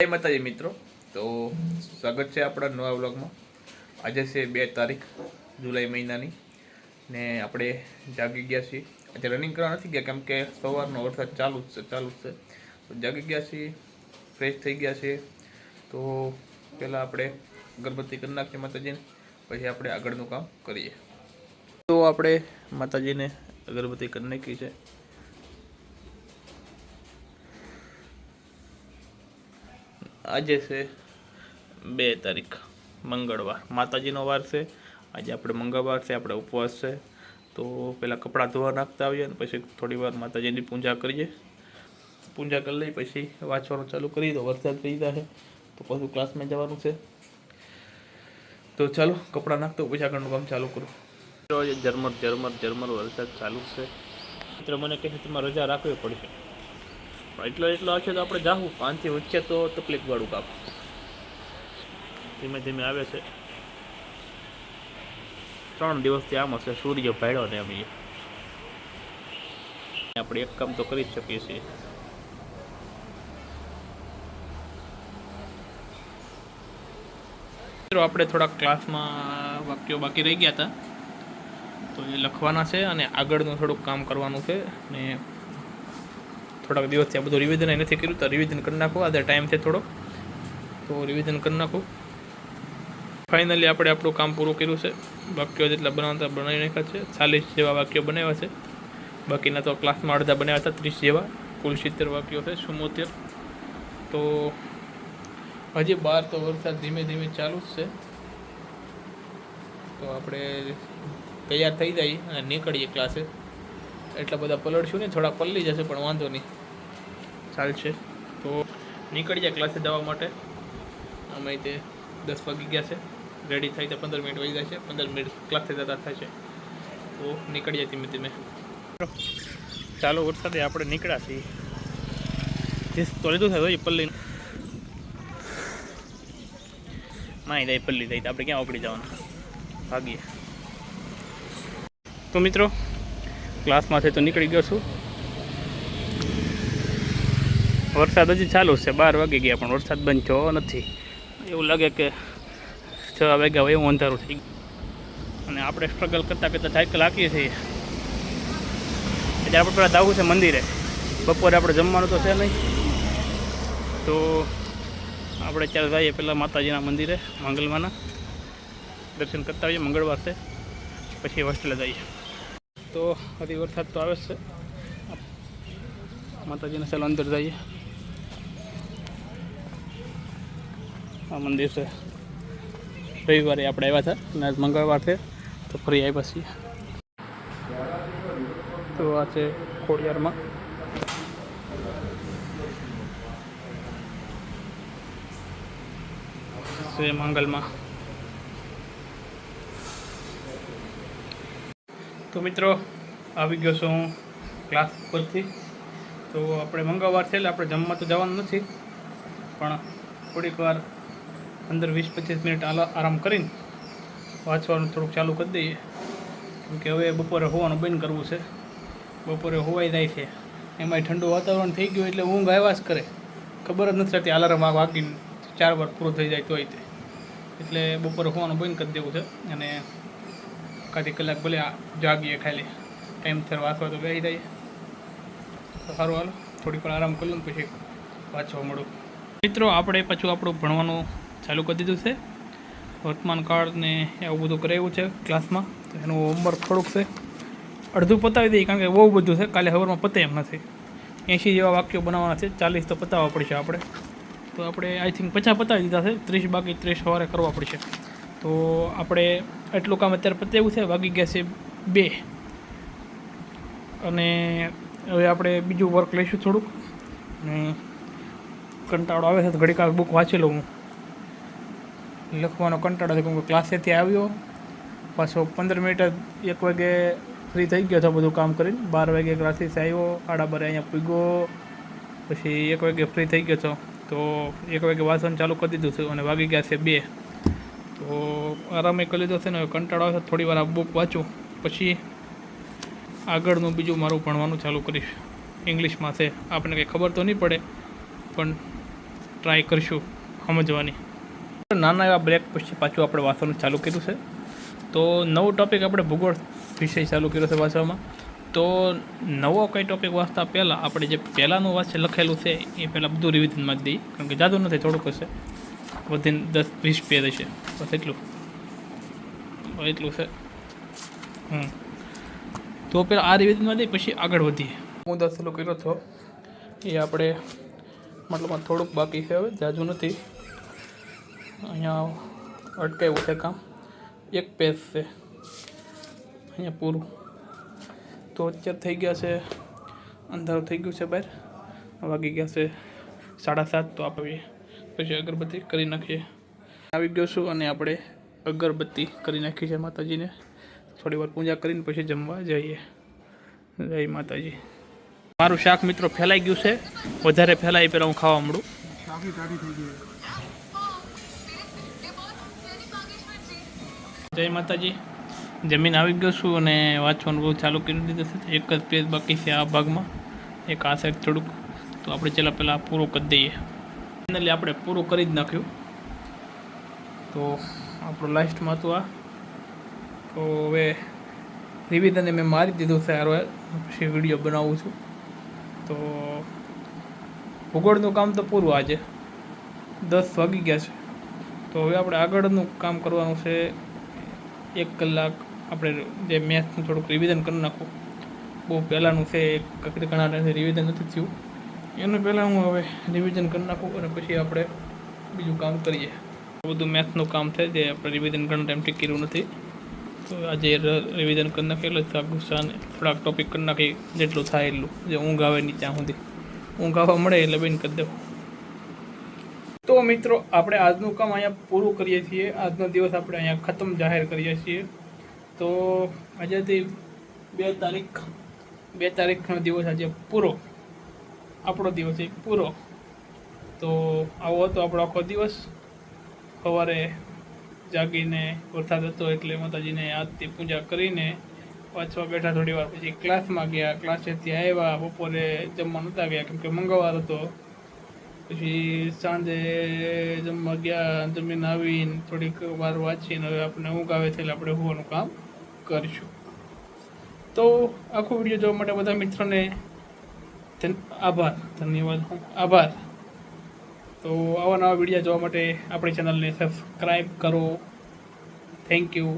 જય માતાજી મિત્રો, તો સ્વાગત છે આપણા નવા વ્લોગમાં। આજે છે 2 તારીખ જુલાઈ મહિનાની ને આપણે જાગી ગયા છીએ। આજે રનિંગ કરવા નથી ગયા કેમ કે સવારનો વરસાદ ચાલુ જ છે, તો જાગી ગયા છીએ, ફ્રેશ થઈ ગયા છીએ। તો પહેલાં આપણે અગરબત્તી કરી નાખીએ માતાજીને, પછી આપણે આગળનું કામ કરીએ। તો આપણે માતાજીને અગરબત્તી કરી નાખી છે। આજે છે 2 તારીખ મંગળવાર, માતાજીનો વાર છે। આજે આપણે મંગળવાર છે, આપણે ઉપવાસ છે। તો પહેલાં કપડાં ધોવા નાખતા આવીએ અને પછી થોડી વાર માતાજીની પૂજા કરીએ। પૂજા કરી લઈ પછી વાંચવાનું ચાલુ કરીએ। તો વરસાદ થઈ જશે તો પાછું ક્લાસમાં જવાનું છે। તો ચાલો કપડાં નાખતો પછી આગળનું કામ ચાલુ કરું। ઝરમર વરસાદ ચાલુ છે। મિત્ર મને કહે છે તમારે રજા રાખવી પડશે, એટલો હશે તો આપણે જાવું, 5 થી વચ્ચે તો તકલીફવાળું કામ ધીમે ધીમે આવે છે। 3 દિવસથી આમ હશે, સૂર્ય ભાડ્યો ને અમે આપણે એક કામ તો કરી જ શકીએ છીએ। મિત્રો આપણે થોડાક ક્લાસમાં વાક્યો બાકી રહી ગયા હતા, તો એ લખવાના છે અને આગળનું થોડુંક કામ કરવાનું છે ને થોડાક દિવસથી આ બધું રિવિઝન નથી કર્યું, તો રિવિઝન કરી નાખો। આજે ટાઈમ છે થોડો, તો રિવિઝન કરી નાખો। ફાઇનલી આપણે આપણું કામ પૂરું કર્યું છે। વાક્યો જેટલા બનાવતા બનાવી નાખ્યા છે, 40 જેવા વાક્યો બનાવ્યા છે। બાકીના તો ક્લાસમાં અડધા બનાવ્યા હતા, 30 જેવા, કુલ 70 વાક્યો છે, 74। તો હજી બહાર તો વરસાદ ધીમે ધીમે ચાલુ જ છે, તો આપણે તૈયાર થઈ જઈએ અને નીકળીએ ક્લાસે। એટલા બધા પલળશું ને, થોડા પલળી જશે પણ વાંધો નહીં, ચાલશે। તો નીકળી જાય ક્લાસે જવા માટે। અમે તે 10 વાગી ગયા છે, રેડી થાય તો 15 મિનિટ વહી જાય છે, 15 મિનિટ ક્લાસે જતા થાય છે। તો નીકળી જાય ધીમે ધીમે। ચાલો વરસાદે આપણે નીકળ્યા છીએ, તો લીધું થાય પલ્લી માય જાય, પલ્લી જાય તો આપણે ક્યાં ઉપડી જવાનું, ભાગીએ। તો મિત્રો ક્લાસમાંથી તો નીકળી ગયો છું, વરસાદ હજી ચાલુ છે, 12 વાગી ગયા પણ વરસાદ બંધ થયો નથી। એવું લાગે કે 6 વાગ્યા હોય એવું અંધારું થઈ ગયું અને આપણે સ્ટ્રગલ કરતાં કરતાં સાયકલ હાંકીએ છીએ। એટલે આપણે પહેલાં જવું છે મંદિરે, બપોરે આપણે જમવાનું તો છે નહીં, તો આપણે અત્યારે જઈએ પહેલાં માતાજીના મંદિરે, મંગલમાના દર્શન કરતા આવીએ, મંગળવાર છે, પછી હોસ્ટેલે જઈએ। તો હજી વરસાદ તો આવે જ છે, માતાજીના ચાલો અંદર જઈએ। આ મંદિર છે, રવિવારે આપણે આવ્યા હતા અને આજ મંગળવાર છે તો ફરી આવ્યા છીએ। તો આ છે ખોડિયારમાં, છે મંગલમાં। તો મિત્રો આવી ગયો છું હું ક્લાસ પરથી। તો આપણે મંગળવાર છે એટલે આપણે જમવા તો જવાનું નથી, પણ થોડીક વાર 15-20-25 મિનિટ આરામ કરીને વાંચવાનું થોડુંક ચાલુ કરી દઈએ, કેમ કે હવે બપોરે હોવાનું બંધ કરવું છે। બપોરે હોવાઈ જાય છે, એમાંય ઠંડુ વાતાવરણ થઈ ગયું એટલે ઊંઘ આવ્યા જ કરે, ખબર જ નથી રહેતી અલાર્મ વાગીને 4 વાર પૂરું થઈ જાય તોય તે, એટલે બપોરે હોવાનું બંધ કરી દેવું છે અને એકાદી કલાક ભલે જાગીએ, ખાલી ટાઈમ થયો વાંચવા તો બેસી જઈએ। તો સારું, હાલો થોડીક વાર આરામ કરી લઉં પછી વાંચવા મળું। મિત્રો આપણે પાછું આપણું ભણવાનું ચાલુ કરી દીધું છે, વર્તમાન કાળ ને એવું બધું કરાવ્યું છે ક્લાસમાં। તો એનું હોમવર્ક થોડુંક છે, અડધું પતાવી દઈએ કારણ કે બહુ બધું છે, કાલે સવારમાં પતે એમ નથી। 80 જેવા વાક્યો બનાવવાના છે, 40 તો પતાવવા પડશે આપણે। તો આપણે આઈ થિંક 50 પતાવી દીધા છે, 30 બાકી 30 સવારે કરવા પડશે। તો આપણે એટલું કામ અત્યારે પતાવ્યું છે, વાગી ગયા છે 2 અને હવે આપણે બીજું વર્ક લઈશું થોડુંક, ને કંટાળો આવે છે તો ઘડીક બુક વાંચી લઉં હું, લખવાનો કંટાળો છે કેમ કે ક્લાસેથી આવ્યો પાછો 15 મિનિટ 1 વાગે ફ્રી થઈ ગયો હતો બધું કામ કરીને, 12 વાગે ક્લાસથી આવ્યો, 12:30 અહીંયા પૂગ્યો, પછી 1 વાગે ફ્રી થઈ ગયો હતો, તો 1 વાગે વાંચવાનું ચાલુ કરી દીધું છે અને વાગી ગયા છે 2। તો આરામે કરી લીધો છે ને, હવે કંટાળો આવે થોડી વાર આ બુક વાંચું પછી આગળનું બીજું મારું ભણવાનું ચાલુ કરીશ। ઇંગ્લિશમાં છે, આપણને કંઈ ખબર તો નહીં પડે પણ ટ્રાય કરીશું સમજવાની. નાના એવા બ્રેક પછી પાછું આપણે વાંચવાનું ચાલુ કર્યું છે. તો નવો ટૉપિક આપણે ભૂગોળ વિષય ચાલુ કર્યો છે વાંચવામાં. તો નવો કંઈ ટૉપિક વાંચતા પહેલાં આપણે જે પહેલાંનું વાંચે લખેલું છે એ પહેલાં બધું રિવિઝનમાં જ દઈએ, કારણ કે જાદુ નથી, થોડુંક હશે, વધીને 10-20 પેજ હશે, બસ એટલું છે. તો પહેલાં આ રિવિઝનમાં દઈએ, પછી આગળ વધીએ. હું દાખલો કર્યો હતો એ આપણે મતલબમાં થોડુંક બાકી છે, હવે જાજુ નથી. અહીંયા અટકાવ્યું છે કામ, એક પેજ છે અહીંયા પૂરું. તો અત્યારે થઈ ગયા છે, અંધારું થઈ ગયું છે, બહાર વાગી ગયા છે 7:30. તો આપણે પછી અગરબત્તી કરી નાખીએ. આવી ગયો છું અને આપણે અગરબત્તી કરી નાખી છે માતાજીને. થોડી વાર પૂજા કરીને પછી જમવા જઈએ. જય માતાજી. મારું શાક મિત્રો ફેલાઈ ગયું છે, વધારે ફેલાય પહેલાં હું ખાવા મળું. જય માતાજી. જમીન આવી ગયો છું અને વાંચવાનું બહુ ચાલુ કરી દીધું છે. એક જ પેજ બાકી છે આ ભાગમાં, એક આ સાઈડ થોડુંક. તો આપણે પહેલાં પૂરું કરી દઈએ. ફાઇનલી આપણે પૂરું કરી જ નાખ્યું. તો આપણું લાસ્ટમાં હતું આ. તો હવે રિવિઝન મેં મારી દીધું છે, હારો પછી વિડીયો બનાવું છું. તો ભૂગોળનું કામ તો પૂરું, આજે 10 વાગી ગયા છે. તો હવે આપણે આગળનું કામ કરવાનું છે. 1 કલાક આપણે જે મેથ્સનું થોડુંક રિવિઝન કરી નાખું. બહુ પહેલાંનું છે, ઘણા ટાઈમથી રિવિઝન નથી થયું. એનું પહેલાં હું હવે રિવિઝન કરી નાખું અને પછી આપણે બીજું કામ કરીએ. બધું મેથ્સનું કામ છે જે આપણે રિવિઝન ઘણા ટાઈમથી કર્યું નથી. તો આજે રિવિઝન કરી નાખીએ, એટલે ગુસ્સાને થોડાક ટોપિક કરી નાખી, જેટલું થાય એટલું. જે ઊંઘ આવે નહીં ત્યાં સુધી, ઊંઘ આવવા મળે એટલે બંધ કરી દેવું. તો મિત્રો આપણે આજનું કામ અહીંયા પૂરું કરીએ છીએ. આજનો દિવસ આપણે અહીંયા ખતમ જાહેર કરીએ છીએ. તો આજેથી 2 તારીખનો દિવસ આજે પૂરો, આપણો દિવસ એ પૂરો. તો આવો હતો આપણો આખો દિવસ. સવારે જાગીને વરસાદ હતો એટલે માતાજીને આજથી પૂજા કરીને વાંચવા બેઠા. થોડી વાર પછી ક્લાસમાં ગયા, ક્લાસેથી આવ્યા, બપોરે જમવા નહોતા ગયા કેમ કે મંગળવાર હતો. પછી સાંજે જમવા ગયા, જમીને આવીને થોડીક વાર વાંચીને હવે આપણે ઊંઘ આવે છે એટલે આપણે હોવાનું કામ કરીશું. તો આખો વિડીયો જોવા માટે બધા મિત્રોને આભાર. તો આવા નવા વિડીયો જોવા માટે આપણી ચેનલને સબસ્ક્રાઈબ કરો. Thank you.